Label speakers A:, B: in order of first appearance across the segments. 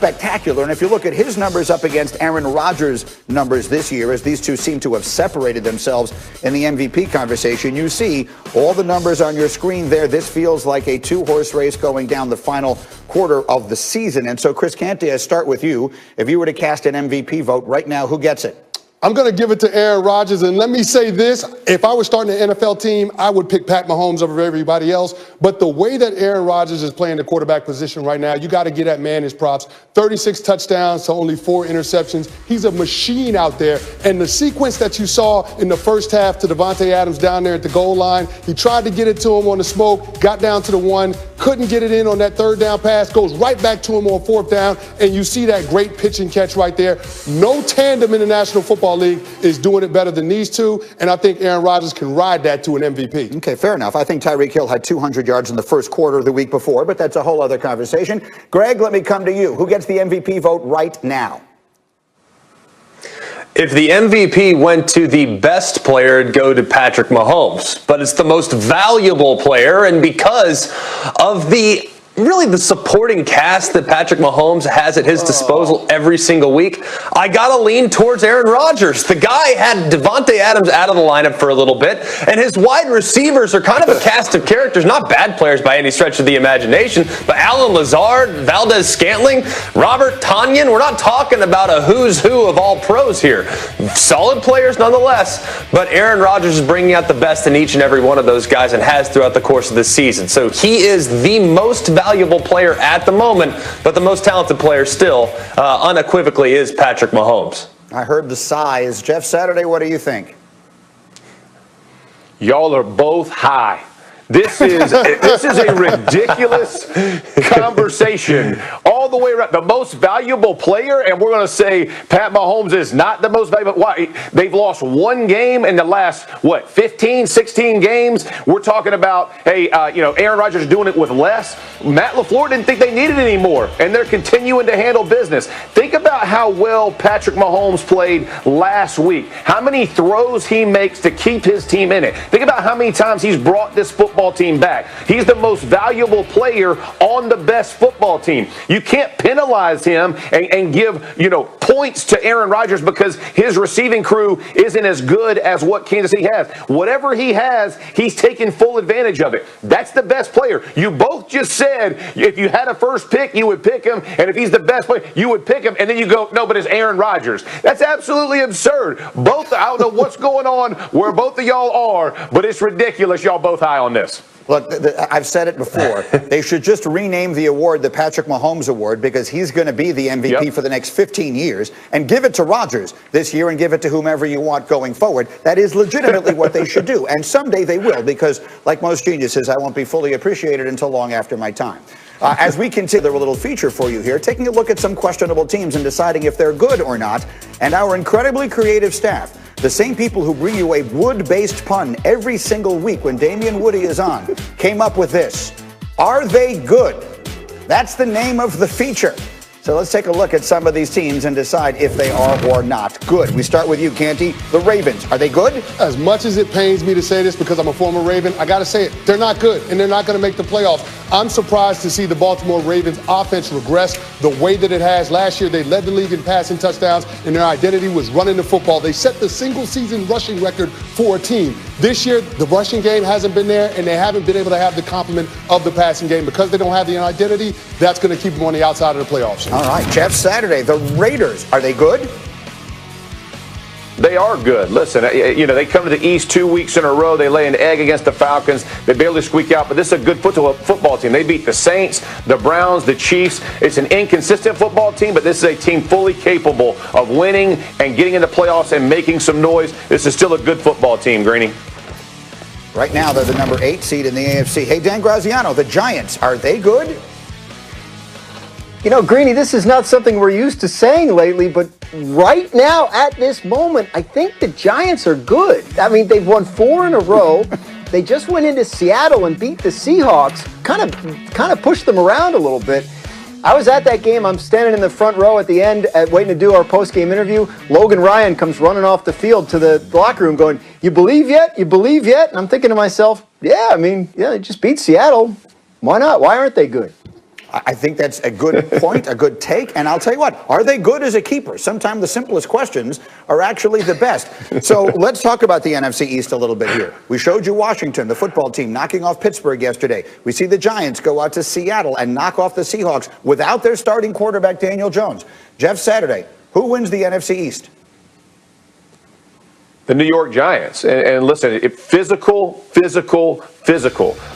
A: spectacular. And if you look at his numbers up against Aaron Rodgers' numbers this year, as these two seem to have separated themselves in the MVP conversation, you see all the numbers on your screen there. This feels like a two-horse race going down the final quarter of the season. And so, Chris Canty, I start with you. If you were to cast an MVP vote right now, who gets it?
B: I'm going to give it to Aaron Rodgers, and let me say this. If I was starting an NFL team, I would pick Pat Mahomes over everybody else. But the way that Aaron Rodgers is playing the quarterback position right now, you got to give that man his props. 36 touchdowns to only 4 interceptions. He's a machine out there. And the sequence that you saw in the first half to Davante Adams down there at the goal line, he tried to get it to him on the smoke, got down to the 1, couldn't get it in on that 3rd down pass, goes right back to him on 4th down, and you see that great pitch and catch right there. No tandem in the National Football League is doing it better than these two, and I think Aaron Rodgers can ride that to an MVP.
A: Okay, fair enough. I think Tyreek Hill had 200 yards in the first quarter the week before, but that's a whole other conversation. Greg, let me come to you. Who gets the MVP vote right now?
C: If the MVP went to the best player, it'd go to Patrick Mahomes. But it's the most valuable player, and because of the supporting cast that Patrick Mahomes has at his disposal every single week, I got to lean towards Aaron Rodgers. The guy had Davante Adams out of the lineup for a little bit, and his wide receivers are kind of a cast of characters, not bad players by any stretch of the imagination, but Allen Lazard, Valdez-Scantling, Robert Tonyan, we're not talking about a who's who of all pros here. Solid players nonetheless, but Aaron Rodgers is bringing out the best in each and every one of those guys and has throughout the course of the season. So he is the most valuable player at the moment, but the most talented player still, unequivocally, is Patrick Mahomes.
A: I heard the sighs. Jeff Saturday, what do you think?
D: Y'all are both high. This is a ridiculous conversation all the way around. The most valuable player, and we're going to say Pat Mahomes is not the most valuable. Why? They've lost one game in the last, 15, 16 games. We're talking about, Aaron Rodgers doing it with less. Matt LaFleur didn't think they needed any more, and they're continuing to handle business. Think about how well Patrick Mahomes played last week. How many throws he makes to keep his team in it. Think about how many times he's brought this football team back. He's the most valuable player on the best football team. You can't penalize him and give, points to Aaron Rodgers because his receiving crew isn't as good as what Kansas City has. Whatever he has, he's taking full advantage of it. That's the best player. You both just said if you had a first pick, you would pick him, and if he's the best player, you would pick him, and then you go, no, but it's Aaron Rodgers. That's absolutely absurd. I don't know what's going on where both of y'all are, but it's ridiculous y'all both high on this.
A: Look, I've said it before. They should just rename the award the Patrick Mahomes Award because he's going to be the MVP for the next 15 years and give it to Rodgers this year and give it to whomever you want going forward. That is legitimately what they should do. And someday they will because, like most geniuses, I won't be fully appreciated until long after my time. As we continue, a little feature for you here, taking a look at some questionable teams and deciding if they're good or not, and our incredibly creative staff, the same people who bring you a wood-based pun every single week when Damian Woody is on, came up with this. Are they good? That's the name of the feature. So let's take a look at some of these teams and decide if they are or not good. We start with you, Canty. The Ravens, are they good?
B: As much as it pains me to say this because I'm a former Raven, I got to say it. They're not good, and they're not going to make the playoffs. I'm surprised to see the Baltimore Ravens offense regress the way that it has. Last year, they led the league in passing touchdowns, and their identity was running the football. They set the single-season rushing record for a team. This year, the rushing game hasn't been there, and they haven't been able to have the complement of the passing game. Because they don't have the identity, that's going to keep them on the outside of the playoffs.
A: All right, Jeff Saturday, the Raiders, are they good?
D: They are good. Listen, they come to the East 2 weeks in a row. They lay an egg against the Falcons. They barely squeak out, but this is a good football team. They beat the Saints, the Browns, the Chiefs. It's an inconsistent football team, but this is a team fully capable of winning and getting into playoffs and making some noise. This is still a good football team, Greeny.
A: Right now, they're the number 8 seed in the AFC. Hey, Dan Graziano, the Giants, are they good?
E: Greeny, this is not something we're used to saying lately, but right now, at this moment, I think the Giants are good. I mean, they've won 4 in a row. They just went into Seattle and beat the Seahawks, kind of pushed them around a little bit. I was at that game. I'm standing in the front row at the end, waiting to do our post-game interview. Logan Ryan comes running off the field to the locker room going, "You believe yet? You believe yet?" And I'm thinking to myself, they just beat Seattle. Why not? Why aren't they good?
A: I think that's a good point, a good take. And I'll tell you what, are they good as a keeper? Sometimes the simplest questions are actually the best. So let's talk about the NFC East a little bit here. We showed you Washington, the football team, knocking off Pittsburgh yesterday. We see the Giants go out to Seattle and knock off the Seahawks without their starting quarterback, Daniel Jones. Jeff Saturday, who wins the NFC East?
D: The New York Giants. And listen, physical.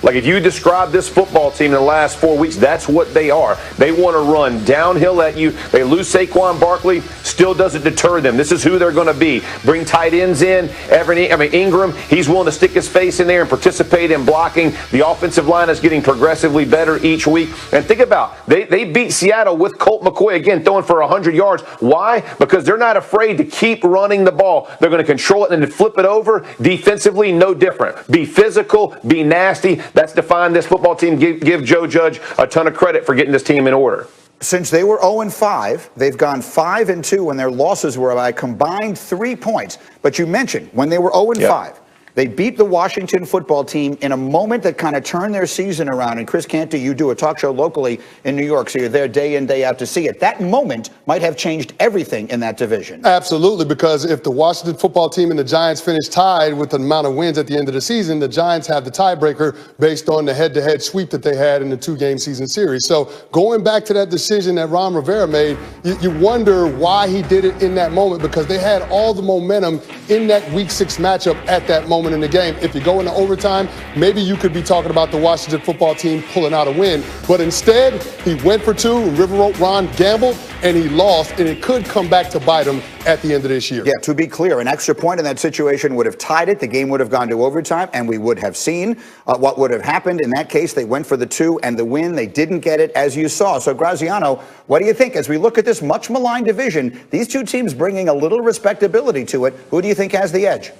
D: Like if you describe this football team in the last 4 weeks, that's what they are. They want to run downhill at you. They lose Saquon Barkley, still doesn't deter them. This is who they're going to be. Bring tight ends in. Ingram, he's willing to stick his face in there and participate in blocking. The offensive line is getting progressively better each week. And think about, they beat Seattle with Colt McCoy, again, throwing for 100 yards. Why? Because they're not afraid to keep running the ball. They're going to control it and then flip it over. Defensively, no different. Be physical, be nasty. That's defined this football team. Give Joe Judge a ton of credit for getting this team in order.
A: Since they were 0-5, they've gone 5-2 when their losses were by a combined 3 points. But you mentioned when they were 0-5, they beat the Washington football team in a moment that kind of turned their season around. And Chris Canty, you do a talk show locally in New York, so you're there day in, day out to see it. That moment might have changed everything in that division.
B: Absolutely, because if the Washington football team and the Giants finish tied with the amount of wins at the end of the season, the Giants have the tiebreaker based on the head-to-head sweep that they had in the 2-game season series. So going back to that decision that Ron Rivera made, you wonder why he did it in that moment, because they had all the momentum in that Week 6 matchup at that moment in the game. If you go into overtime, maybe you could be talking about the Washington football team pulling out a win. But instead, he went for 2, River Ron gambled, and he lost, and it could come back to bite him at the end of this year.
A: Yeah, to be clear, an extra point in that situation would have tied it. The game would have gone to overtime, and we would have seen what would have happened. In that case, they went for the 2 and the win. They didn't get it, as you saw. So, Graziano, what do you think? As we look at this much maligned division, these two teams bringing a little respectability to it, who do you think has the edge?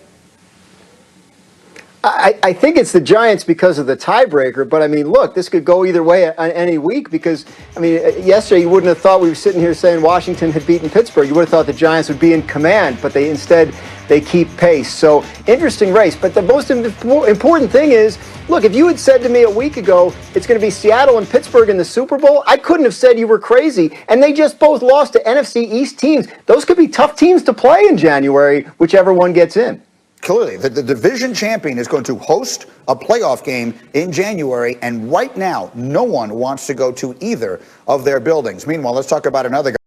E: I think it's the Giants because of the tiebreaker, but I mean, look, this could go either way on any week because, I mean, yesterday you wouldn't have thought we were sitting here saying Washington had beaten Pittsburgh. You would have thought the Giants would be in command, but instead keep pace. So, interesting race. But the most important thing is, look, if you had said to me a week ago it's going to be Seattle and Pittsburgh in the Super Bowl, I couldn't have said you were crazy. And they just both lost to NFC East teams. Those could be tough teams to play in January, whichever one gets in.
A: Clearly, the division champion is going to host a playoff game in January, and right now, no one wants to go to either of their buildings. Meanwhile, let's talk about another guy.